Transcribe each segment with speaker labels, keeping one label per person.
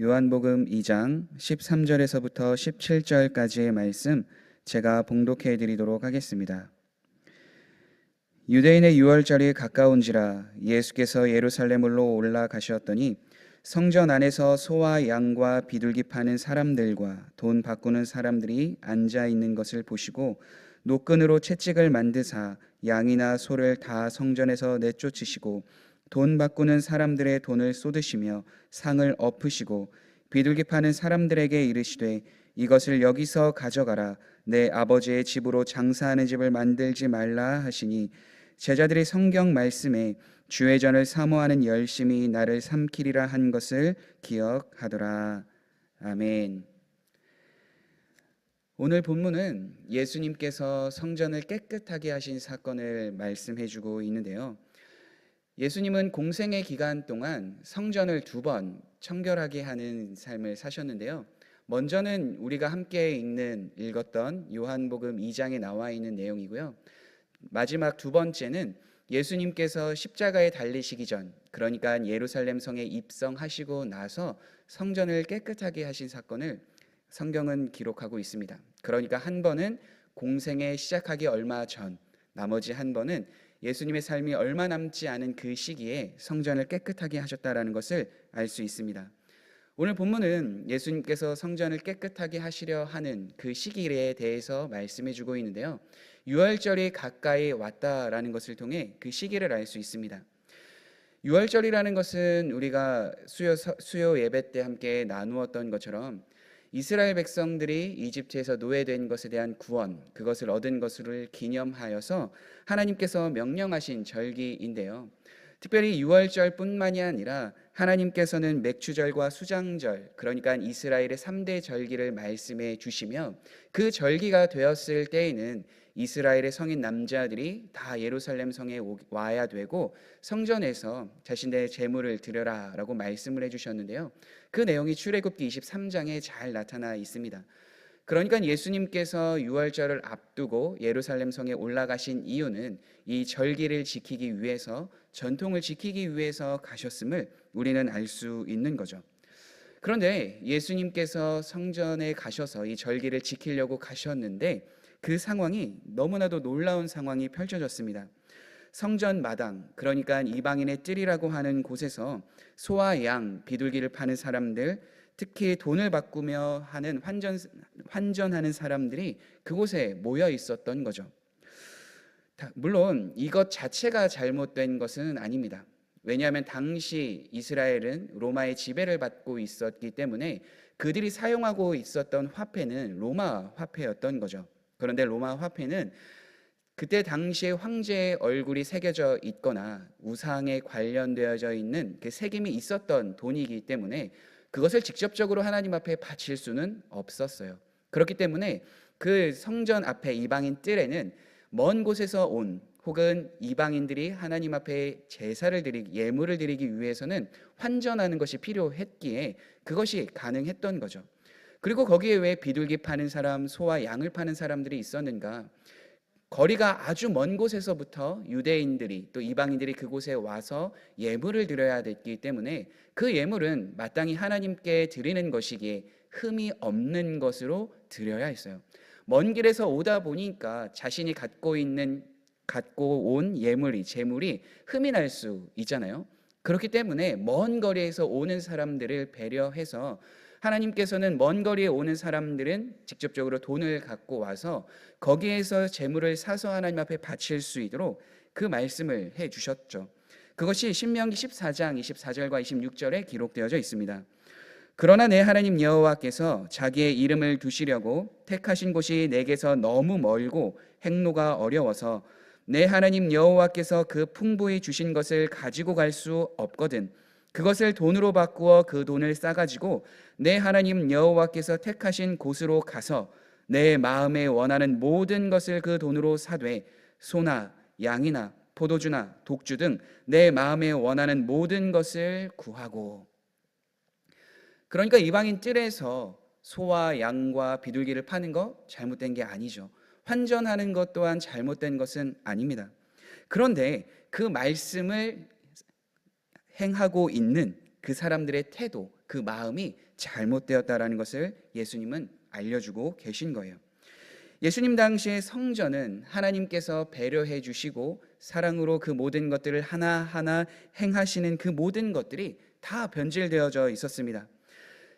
Speaker 1: 요한복음 2장 13절에서부터 17절까지의 말씀 제가 봉독해 드리도록 하겠습니다. 유대인의 유월절이 가까운지라 예수께서 예루살렘으로 올라가셨더니 성전 안에서 소와 양과 비둘기 파는 사람들과 돈 바꾸는 사람들이 앉아 있는 것을 보시고 노끈으로 채찍을 만드사 양이나 소를 다 성전에서 내쫓으시고 돈 바꾸는 사람들의 돈을 쏟으시며 상을 엎으시고 비둘기 파는 사람들에게 이르시되 이것을 여기서 가져가라. 내 아버지의 집으로 장사하는 집을 만들지 말라 하시니 제자들이 성경 말씀에 주의 전을 사모하는 열심이 나를 삼키리라 한 것을 기억하더라. 아멘. 오늘 본문은 예수님께서 성전을 깨끗하게 하신 사건을 말씀해 주고 있는데요. 예수님은 공생의 기간 동안 성전을 2번 청결하게 하는 삶을 사셨는데요. 먼저는 우리가 함께 읽었던 요한복음 2장에 나와 있는 내용이고요. 마지막 2번째는 예수님께서 십자가에 달리시기 전, 그러니까 예루살렘 성에 입성하시고 나서 성전을 깨끗하게 하신 사건을 성경은 기록하고 있습니다. 그러니까 한 번은 공생에 시작하기 얼마 전, 나머지 한 번은 예수님의 삶이 얼마 남지 않은 그 시기에 성전을 깨끗하게 하셨다라는 것을 알 수 있습니다. 오늘 본문은 예수님께서 성전을 깨끗하게 하시려 하는 그 시기에 대해서 말씀해 주고 있는데요. 유월절이 가까이 왔다라는 것을 통해 그 시기를 알 수 있습니다. 유월절이라는 것은 우리가 수요 예배 때 함께 나누었던 것처럼 이스라엘 백성들이 이집트에서 노예된 것에 대한 구원, 그것을 얻은 것을 기념하여서 하나님께서 명령하신 절기인데요. 특별히 유월절뿐만이 아니라 하나님께서는 맥추절과 수장절, 그러니까 이스라엘의 3대 절기를 말씀해 주시며 그 절기가 되었을 때에는 이스라엘의 성인 남자들이 다 예루살렘 성에 와야 되고 성전에서 자신들의 제물을 드려라 라고 말씀을 해주셨는데요. 그 내용이 출애굽기 23장에 잘 나타나 있습니다. 그러니까 예수님께서 유월절을 앞두고 예루살렘 성에 올라가신 이유는 이 절기를 지키기 위해서, 전통을 지키기 위해서 가셨음을 우리는 알 수 있는 거죠. 그런데 예수님께서 성전에 가셔서 이 절기를 지키려고 가셨는데 그 상황이 너무나도 놀라운 상황이 펼쳐졌습니다. 성전 마당, 그러니까 이방인의 뜰이라고 하는 곳에서 소와 양, 비둘기를 파는 사람들, 특히 돈을 바꾸며 하는 환전하는 사람들이 그곳에 모여 있었던 거죠. 물론 이것 자체가 잘못된 것은 아닙니다. 왜냐하면 당시 이스라엘은 로마의 지배를 받고 있었기 때문에 그들이 사용하고 있었던 화폐는 로마 화폐였던 거죠. 그런데 로마 화폐는 그때 당시에 황제의 얼굴이 새겨져 있거나 우상에 관련되어져 있는 그 새김이 있었던 돈이기 때문에 그것을 직접적으로 하나님 앞에 바칠 수는 없었어요. 그렇기 때문에 그 성전 앞에 이방인 뜰에는 먼 곳에서 온 혹은 이방인들이 하나님 앞에 제사를 드리기, 예물을 드리기 위해서는 환전하는 것이 필요했기에 그것이 가능했던 거죠. 그리고 거기에 왜 비둘기 파는 사람, 소와 양을 파는 사람들이 있었는가? 거리가 아주 먼 곳에서부터 유대인들이 또 이방인들이 그곳에 와서 예물을 드려야 됐기 때문에 그 예물은 마땅히 하나님께 드리는 것이기에 흠이 없는 것으로 드려야 했어요. 먼 길에서 오다 보니까 자신이 갖고 온 재물이 흠이 날 수 있잖아요. 그렇기 때문에 먼 거리에서 오는 사람들을 배려해서 하나님께서는 먼 거리에 오는 사람들은 직접적으로 돈을 갖고 와서 거기에서 재물을 사서 하나님 앞에 바칠 수 있도록 그 말씀을 해 주셨죠. 그것이 신명기 14장 24절과 26절에 기록되어져 있습니다. 그러나 내 하나님 여호와께서 자기의 이름을 두시려고 택하신 곳이 내게서 너무 멀고 행로가 어려워서 내 하나님 여호와께서 그 풍부히 주신 것을 가지고 갈 수 없거든 그것을 돈으로 바꾸어 그 돈을 싸가지고 내 하나님 여호와께서 택하신 곳으로 가서 내 마음에 원하는 모든 것을 그 돈으로 사되 소나 양이나 포도주나 독주 등 내 마음에 원하는 모든 것을 구하고. 그러니까 이방인 뜰에서 소와 양과 비둘기를 파는 거 잘못된 게 아니죠. 환전하는 것 또한 잘못된 것은 아닙니다. 그런데 그 말씀을 행하고 있는 그 사람들의 태도, 그 마음이 잘못되었다라는 것을 예수님은 알려주고 계신 거예요. 예수님 당시의 성전은 하나님께서 배려해 주시고 사랑으로 그 모든 것들을 하나하나 행하시는 그 모든 것들이 다 변질되어져 있었습니다.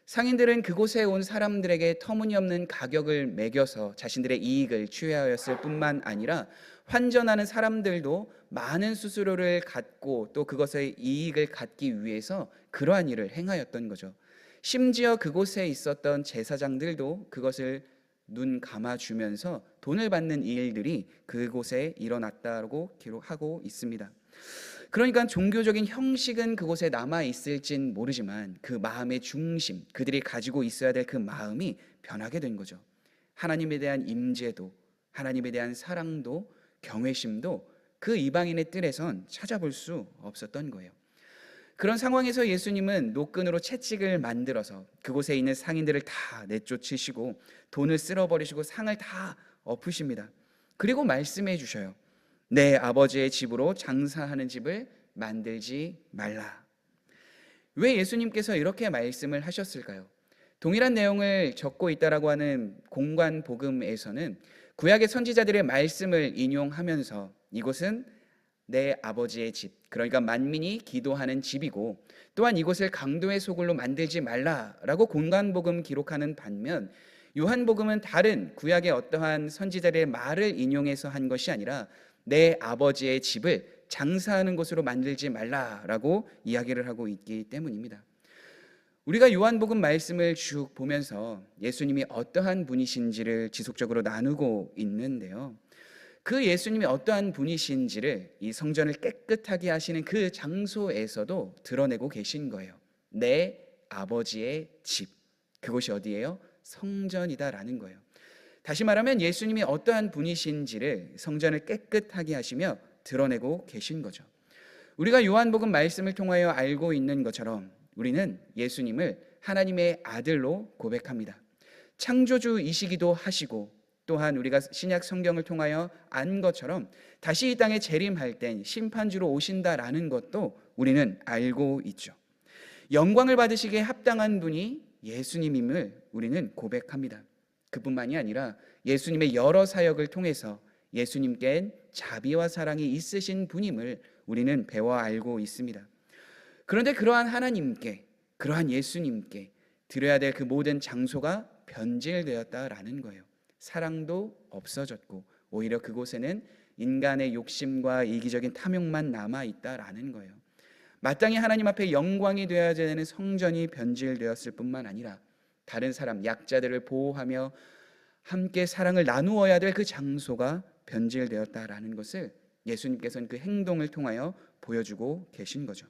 Speaker 1: 상인들은 그곳에 온 사람들에게 터무니없는 가격을 매겨서 자신들의 이익을 취하였을 뿐만 아니라 환전하는 사람들도 많은 수수료를 갖고 또 그것의 이익을 갖기 위해서 그러한 일을 행하였던 거죠. 심지어 그곳에 있었던 제사장들도 그것을 눈 감아주면서 돈을 받는 일들이 그곳에 일어났다고 기록하고 있습니다. 그러니까 종교적인 형식은 그곳에 남아 있을진 모르지만 그 마음의 중심, 그들이 가지고 있어야 될 그 마음이 변하게 된 거죠. 하나님에 대한 임재도, 하나님에 대한 사랑도, 경외심도 그 이방인의 뜰에선 찾아볼 수 없었던 거예요. 그런 상황에서 예수님은 노끈으로 채찍을 만들어서 그곳에 있는 상인들을 다 내쫓으시고 돈을 쓸어버리시고 상을 다 엎으십니다. 그리고 말씀해 주셔요. 내 아버지의 집으로 장사하는 집을 만들지 말라. 왜 예수님께서 이렇게 말씀을 하셨을까요? 동일한 내용을 적고 있다라고 하는 공관 복음에서는 구약의 선지자들의 말씀을 인용하면서 이곳은 내 아버지의 집, 그러니까 만민이 기도하는 집이고 또한 이곳을 강도의 소굴로 만들지 말라라고 공관복음 기록하는 반면 요한복음은 다른 구약의 어떠한 선지자들의 말을 인용해서 한 것이 아니라 내 아버지의 집을 장사하는 곳으로 만들지 말라라고 이야기를 하고 있기 때문입니다. 우리가 요한복음 말씀을 쭉 보면서 예수님이 어떠한 분이신지를 지속적으로 나누고 있는데요. 그 예수님이 어떠한 분이신지를 이 성전을 깨끗하게 하시는 그 장소에서도 드러내고 계신 거예요. 내 아버지의 집, 그곳이 어디예요? 성전이다라는 거예요. 다시 말하면 예수님이 어떠한 분이신지를 성전을 깨끗하게 하시며 드러내고 계신 거죠. 우리가 요한복음 말씀을 통하여 알고 있는 것처럼 우리는 예수님을 하나님의 아들로 고백합니다. 창조주이시기도 하시고 또한 우리가 신약 성경을 통하여 안 것처럼 다시 이 땅에 재림할 땐 심판주로 오신다라는 것도 우리는 알고 있죠. 영광을 받으시기에 합당한 분이 예수님임을 우리는 고백합니다. 그뿐만이 아니라 예수님의 여러 사역을 통해서 예수님께는 자비와 사랑이 있으신 분임을 우리는 배워 알고 있습니다. 그런데 그러한 하나님께, 그러한 예수님께 드려야 될 그 모든 장소가 변질되었다라는 거예요. 사랑도 없어졌고 오히려 그곳에는 인간의 욕심과 이기적인 탐욕만 남아있다라는 거예요. 마땅히 하나님 앞에 영광이 되어야 되는 성전이 변질되었을 뿐만 아니라 다른 사람, 약자들을 보호하며 함께 사랑을 나누어야 될 그 장소가 변질되었다라는 것을 예수님께서는 그 행동을 통하여 보여주고 계신 거죠.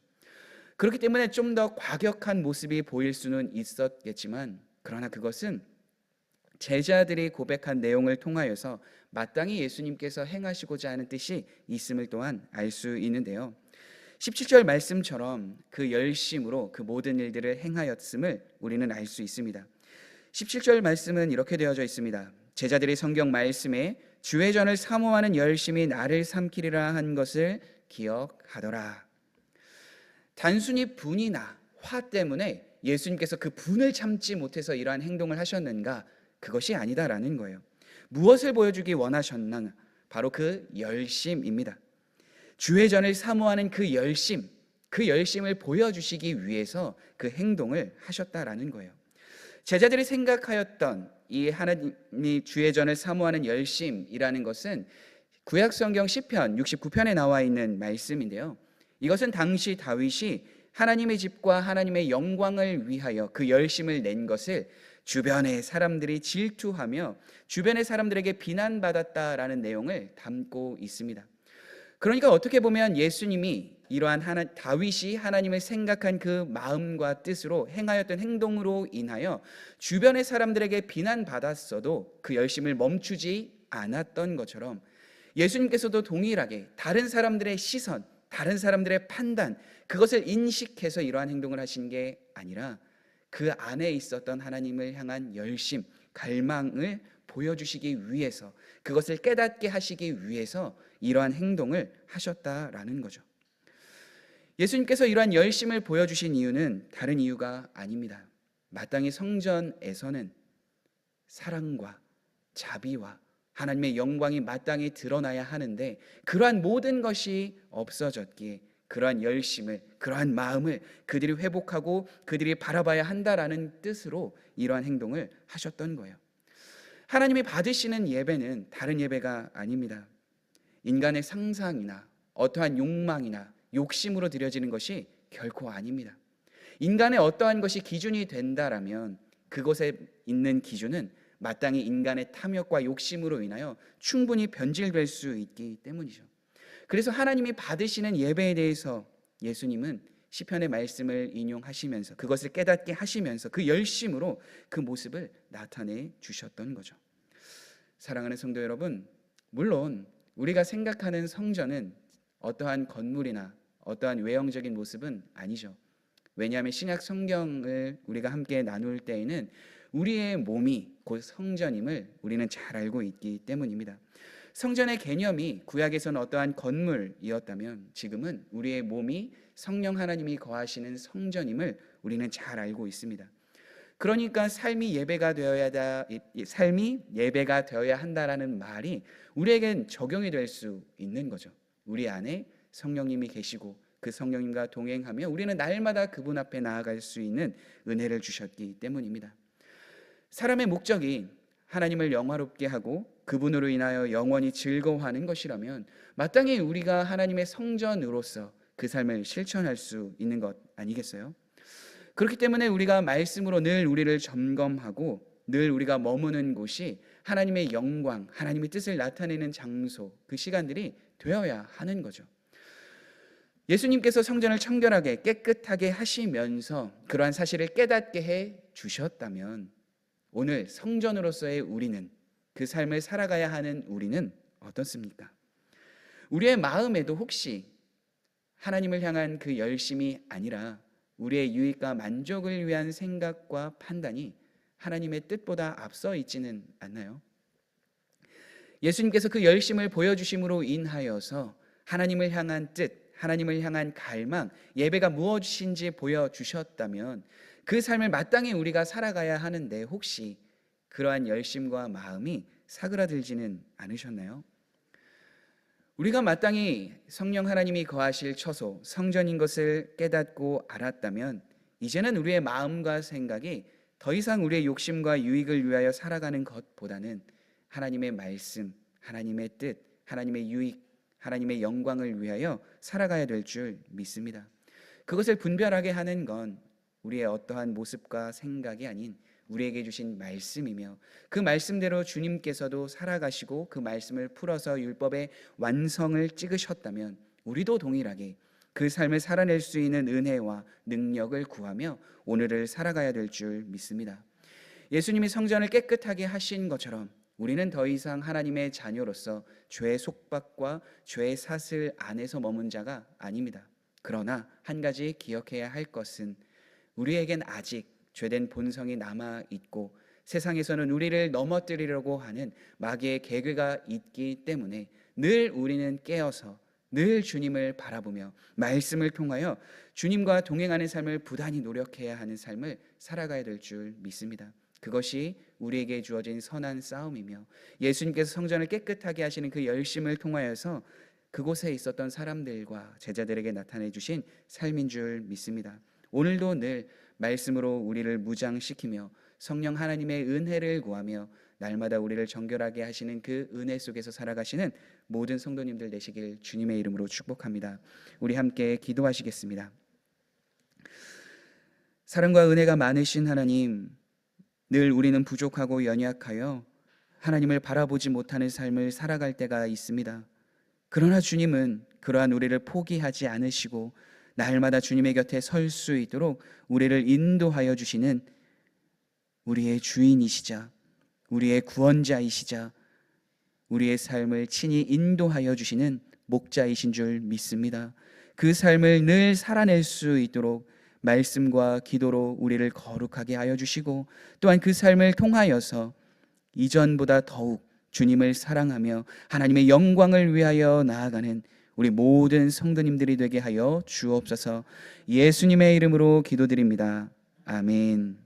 Speaker 1: 그렇기 때문에 좀 더 과격한 모습이 보일 수는 있었겠지만 그러나 그것은 제자들이 고백한 내용을 통하여서 마땅히 예수님께서 행하시고자 하는 뜻이 있음을 또한 알 수 있는데요. 17절 말씀처럼 그 열심으로 그 모든 일들을 행하였음을 우리는 알 수 있습니다. 17절 말씀은 이렇게 되어져 있습니다. 제자들이 성경 말씀에 주의 전을 사모하는 열심이 나를 삼키리라 한 것을 기억하더라. 단순히 분이나 화 때문에 예수님께서 그 분을 참지 못해서 이러한 행동을 하셨는가? 그것이 아니다라는 거예요. 무엇을 보여주기 원하셨나? 바로 그 열심입니다. 주의 전을 사모하는 그 열심을 보여주시기 위해서 그 행동을 하셨다라는 거예요. 제자들이 생각하였던 이 하나님이 주의 전을 사모하는 열심이라는 것은 구약 성경 시편 69편에 나와 있는 말씀인데요. 이것은 당시 다윗이 하나님의 집과 하나님의 영광을 위하여 그 열심을 낸 것을 주변의 사람들이 질투하며 주변의 사람들에게 비난받았다라는 내용을 담고 있습니다. 그러니까 어떻게 보면 예수님이 이러한 다윗이 하나님을 생각한 그 마음과 뜻으로 행하였던 행동으로 인하여 주변의 사람들에게 비난받았어도 그 열심을 멈추지 않았던 것처럼 예수님께서도 동일하게 다른 사람들의 시선, 다른 사람들의 판단, 그것을 인식해서 이러한 행동을 하신 게 아니라 그 안에 있었던 하나님을 향한 열심, 갈망을 보여주시기 위해서, 그것을 깨닫게 하시기 위해서 이러한 행동을 하셨다라는 거죠. 예수님께서 이러한 열심을 보여주신 이유는 다른 이유가 아닙니다. 마땅히 성전에서는 사랑과 자비와 하나님의 영광이 마땅히 드러나야 하는데 그러한 모든 것이 없어졌기에 그러한 열심을, 그러한 마음을 그들이 회복하고 그들이 바라봐야 한다라는 뜻으로 이러한 행동을 하셨던 거예요. 하나님이 받으시는 예배는 다른 예배가 아닙니다. 인간의 상상이나 어떠한 욕망이나 욕심으로 드려지는 것이 결코 아닙니다. 인간의 어떠한 것이 기준이 된다라면 그것에 있는 기준은 마땅히 인간의 탐욕과 욕심으로 인하여 충분히 변질될 수 있기 때문이죠. 그래서 하나님이 받으시는 예배에 대해서 예수님은 시편의 말씀을 인용하시면서 그것을 깨닫게 하시면서 그 열심으로 그 모습을 나타내 주셨던 거죠. 사랑하는 성도 여러분, 물론 우리가 생각하는 성전은 어떠한 건물이나 어떠한 외형적인 모습은 아니죠. 왜냐하면 신약 성경을 우리가 함께 나눌 때에는 우리의 몸이 곧 성전임을 우리는 잘 알고 있기 때문입니다. 성전의 개념이 구약에서는 어떠한 건물이었다면 지금은 우리의 몸이 성령 하나님이 거하시는 성전임을 우리는 잘 알고 있습니다. 그러니까 삶이 예배가 되어야 한다라는 말이 우리에겐 적용이 될 수 있는 거죠. 우리 안에 성령님이 계시고 그 성령님과 동행하며 우리는 날마다 그분 앞에 나아갈 수 있는 은혜를 주셨기 때문입니다. 사람의 목적이 하나님을 영화롭게 하고 그분으로 인하여 영원히 즐거워하는 것이라면 마땅히 우리가 하나님의 성전으로서 그 삶을 실천할 수 있는 것 아니겠어요? 그렇기 때문에 우리가 말씀으로 늘 우리를 점검하고 늘 우리가 머무는 곳이 하나님의 영광, 하나님의 뜻을 나타내는 장소, 그 시간들이 되어야 하는 거죠. 예수님께서 성전을 청결하게 깨끗하게 하시면서 그러한 사실을 깨닫게 해 주셨다면 오늘 성전으로서의 우리는, 그 삶을 살아가야 하는 우리는 어떻습니까? 우리의 마음에도 혹시 하나님을 향한 그 열심이 아니라 우리의 유익과 만족을 위한 생각과 판단이 하나님의 뜻보다 앞서 있지는 않나요? 예수님께서 그 열심을 보여주심으로 인하여서 하나님을 향한 뜻, 하나님을 향한 갈망, 예배가 무엇인지 보여주셨다면 그 삶을 마땅히 우리가 살아가야 하는데 혹시 그러한 열심과 마음이 사그라들지는 않으셨나요? 우리가 마땅히 성령 하나님이 거하실 처소, 성전인 것을 깨닫고 알았다면 이제는 우리의 마음과 생각이 더 이상 우리의 욕심과 유익을 위하여 살아가는 것보다는 하나님의 말씀, 하나님의 뜻, 하나님의 유익, 하나님의 영광을 위하여 살아가야 될 줄 믿습니다. 그것을 분별하게 하는 건 우리의 어떠한 모습과 생각이 아닌 우리에게 주신 말씀이며 그 말씀대로 주님께서도 살아가시고 그 말씀을 풀어서 율법의 완성을 찍으셨다면 우리도 동일하게 그 삶을 살아낼 수 있는 은혜와 능력을 구하며 오늘을 살아가야 될 줄 믿습니다. 예수님이 성전을 깨끗하게 하신 것처럼 우리는 더 이상 하나님의 자녀로서 죄의 속박과 죄의 사슬 안에서 머문 자가 아닙니다. 그러나 한 가지 기억해야 할 것은 우리에겐 아직 죄된 본성이 남아있고 세상에서는 우리를 넘어뜨리려고 하는 마귀의 계획가 있기 때문에 늘 우리는 깨어서 늘 주님을 바라보며 말씀을 통하여 주님과 동행하는 삶을 부단히 노력해야 하는 삶을 살아가야 될 줄 믿습니다. 그것이 우리에게 주어진 선한 싸움이며 예수님께서 성전을 깨끗하게 하시는 그 열심을 통하여서 그곳에 있었던 사람들과 제자들에게 나타내 주신 삶인 줄 믿습니다. 오늘도 늘 말씀으로 우리를 무장시키며 성령 하나님의 은혜를 구하며 날마다 우리를 정결하게 하시는 그 은혜 속에서 살아가시는 모든 성도님들 되시길 주님의 이름으로 축복합니다. 우리 함께 기도하시겠습니다. 사랑과 은혜가 많으신 하나님, 늘 우리는 부족하고 연약하여 하나님을 바라보지 못하는 삶을 살아갈 때가 있습니다. 그러나 주님은 그러한 우리를 포기하지 않으시고 날마다 주님의 곁에 설 수 있도록 우리를 인도하여 주시는 우리의 주인이시자 우리의 구원자이시자 우리의 삶을 친히 인도하여 주시는 목자이신 줄 믿습니다. 그 삶을 늘 살아낼 수 있도록 말씀과 기도로 우리를 거룩하게 하여 주시고 또한 그 삶을 통하여서 이전보다 더욱 주님을 사랑하며 하나님의 영광을 위하여 나아가는 우리 모든 성도님들이 되게 하여 주옵소서. 예수님의 이름으로 기도드립니다. 아멘.